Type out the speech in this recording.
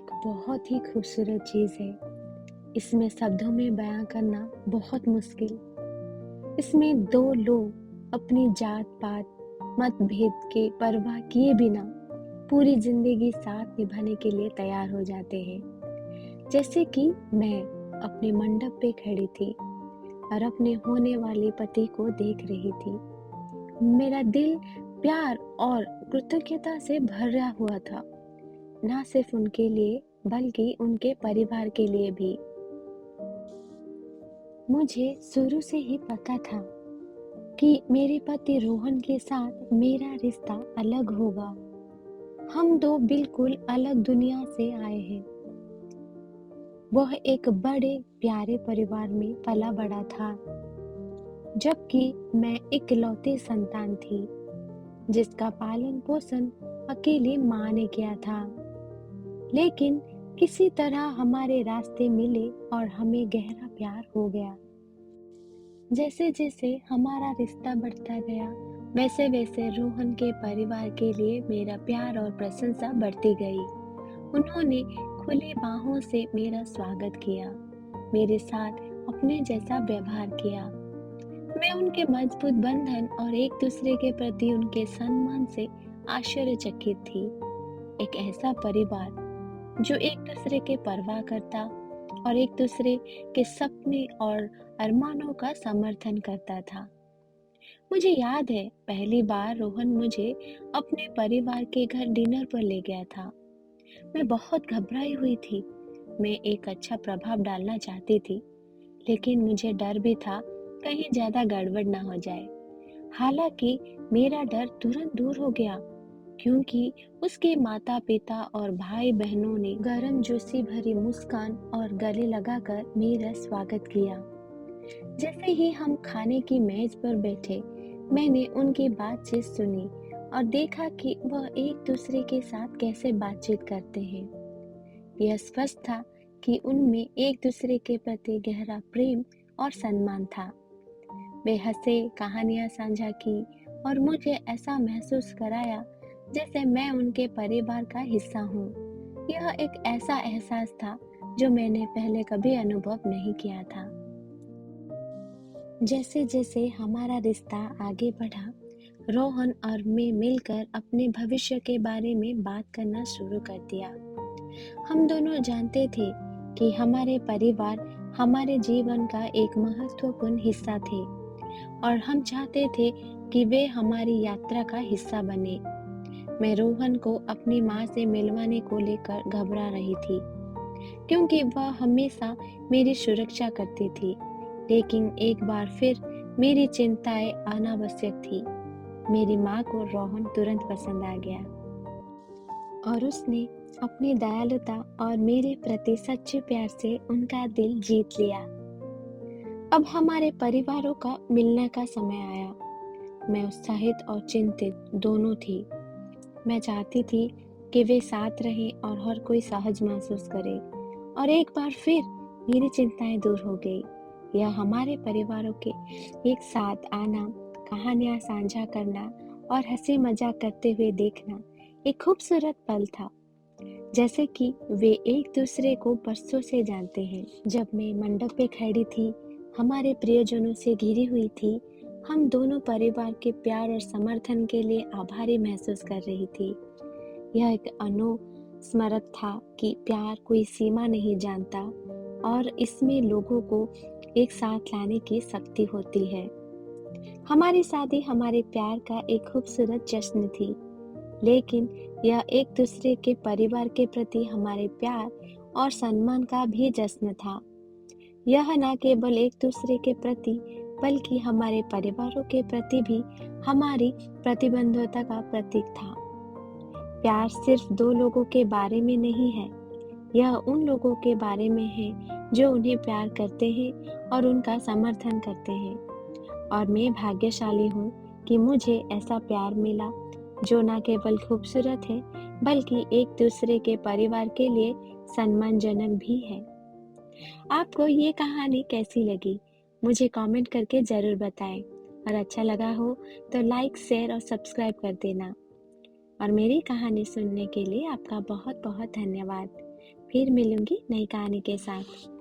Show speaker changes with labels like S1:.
S1: एक बहुत ही खूबसूरत चीज़ है। इसमें शब्दों में बयां करना बहुत मुश्किल। इसमें दो लोग अपनी जात पात मतभेद के परवाह किए बिना पूरी जिंदगी साथ निभाने के लिए तैयार हो जाते हैं। जैसे कि मैं अपने मंडप पे खड़ी थी और अपने होने वाले पति को देख रही थी। मेरा दिल प्यार और कृतज्ञता से भरा हुआ था, ना सिर्फ उनके लिए बल्कि उनके परिवार के लिए भी। मुझे शुरू से ही पता था कि मेरे पति रोहन के साथ मेरा रिश्ता अलग होगा। हम दो बिल्कुल अलग दुनिया से आए हैं। वह एक बड़े प्यारे परिवार में पला बड़ा था, जबकि मैं इकलौती संतान थी जिसका पालन पोषण अकेली माँ ने किया था। लेकिन किसी तरह हमारे रास्ते मिले और हमें गहरा प्यार हो गया। जैसे जैसे हमारा रिश्ता बढ़ता गया, वैसे वैसे रोहन के परिवार के लिए मेरा प्यार और प्रशंसा बढ़ती गई। उन्होंने खुली बाहों से मेरा स्वागत किया, मेरे साथ अपने जैसा व्यवहार किया। मैं उनके मजबूत बंधन और एक दूसरे के प्रति उनके सम्मान से आश्चर्यचकित थी। एक ऐसा परिवार जो एक दूसरे के परवाह करता और एक दूसरे के सपने और अरमानों का समर्थन करता था। मुझे याद है पहली बार रोहन मुझे अपने परिवार के घर डिनर पर ले गया था। मैं बहुत घबराई हुई थी। मैं एक अच्छा प्रभाव डालना चाहती थी, लेकिन मुझे डर भी था कहीं ज्यादा गड़बड़ ना हो जाए। हालांकि मेरा डर तुरंत दूर हो गया, क्योंकि उसके माता पिता और भाई बहनों ने गर्म जोशी भरी मुस्कान और गले लगाकर मेरा स्वागत किया। जैसे ही हम खाने की मेज पर बैठे, मैंने उनकी बातचीत सुनी और देखा कि वह एक दूसरे के साथ कैसे बातचीत करते हैं। यह स्पष्ट था कि उनमें एक दूसरे के प्रति गहरा प्रेम और सम्मान था। वे हंसे, कहानियां साझा की और मुझे ऐसा महसूस कराया जैसे मैं उनके परिवार का हिस्सा हूँ। यह एक ऐसा एहसास था जो मैंने पहले कभी अनुभव नहीं किया था। जैसे जैसे हमारा रिश्ता आगे बढ़ा, रोहन और मैं मिलकर अपने भविष्य के बारे में बात करना शुरू कर दिया। हम दोनों जानते थे कि हमारे परिवार हमारे जीवन का एक महत्वपूर्ण हिस्सा थे और हम चाहते थे कि वे हमारी यात्रा का हिस्सा बने। मैं रोहन को अपनी माँ से मिलवाने को लेकर घबरा रही थी, क्योंकि वह हमेशा मेरी सुरक्षा करती थी। लेकिन एक बार फिर मेरी चिंताएं अनावश्यक थी। मेरी माँ को रोहन तुरंत पसंद आ गया और उसने अपनी दयालुता और मेरे प्रति सच्चे प्यार से उनका दिल जीत लिया। अब हमारे परिवारों का मिलने का समय आया। मैं उत्साहित और चिंतित दोनों थी। मैं चाहती थी कि वे साथ रहें और हर कोई सहज महसूस करे। और एक बार फिर मेरी चिंताएं दूर हो गई। यह हमारे परिवारों के एक साथ आना, कहानियां साझा करना और हंसी मजाक करते हुए देखना एक खूबसूरत पल था, जैसे कि वे एक दूसरे को बरसों से जानते हैं। जब मैं मंडप पे खड़ी थी, हमारे प्रियजनों से घिरी हुई थी, हम दोनों परिवार के प्यार और समर्थन के लिए आभारी महसूस कर रही थी। यह एक अनुस्मरण था कि प्यार कोई सीमा नहीं जानता और इसमें लोगों को एक साथ लाने की शक्ति होती है। हमारी शादी हमारे प्यार का एक खूबसूरत जश्न थी, लेकिन यह एक दूसरे के परिवार के प्रति हमारे प्यार और सम्मान का भी जश्न था। यह न केवल एक दूसरे के प्रति बल्कि हमारे परिवारों के प्रति भी हमारी प्रतिबद्धता का प्रतीक था। प्यार सिर्फ दो लोगों के बारे में नहीं है, यह उन लोगों के बारे में है जो उन्हें प्यार करते हैं और उनका समर्थन करते हैं। और मैं भाग्यशाली हूँ कि मुझे ऐसा प्यार मिला जो न केवल खूबसूरत है बल्कि एक दूसरे के परिवार के लिए सम्मानजनक भी है। आपको ये कहानी कैसी लगी? मुझे कमेंट करके ज़रूर बताएं और अच्छा लगा हो तो लाइक, शेयर और सब्सक्राइब कर देना। और मेरी कहानी सुनने के लिए आपका बहुत बहुत धन्यवाद। फिर मिलूंगी नई कहानी के साथ।